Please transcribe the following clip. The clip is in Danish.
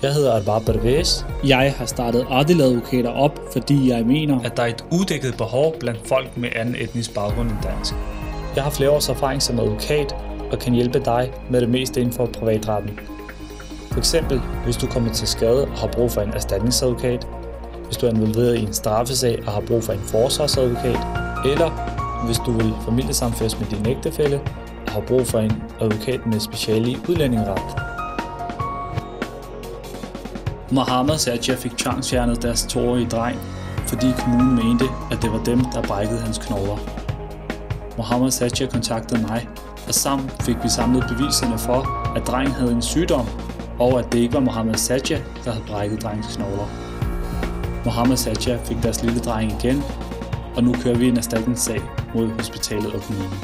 Jeg hedder Alvar Pervez. Jeg har startet Adil-advokater op, fordi jeg mener, at der er et udækket behov blandt folk med anden etnisk baggrund end dansk. Jeg har flere års erfaring som advokat og kan hjælpe dig med det meste inden for privatretten. For eksempel, hvis du kommer til skade og har brug for en erstatningsadvokat, hvis du er involveret i en straffesag og har brug for en forsvarsadvokat, eller hvis du vil familiesammenføres med din ægtefælle og har brug for en advokat med speciale i udlændingeret. Mohammed Sajja fik tvangsfjernet deres 2-årige dreng, fordi kommunen mente, at det var dem, der brækkede hans knogler. Mohammed Sajja kontaktede mig, og sammen fik vi samlet beviserne for, at drengen havde en sygdom, og at det ikke var Mohammed Sajja, der havde brækket drengens knogler. Mohammed Sajja fik deres lille dreng igen, og nu kører vi en erstatningssag mod hospitalet og kommunen.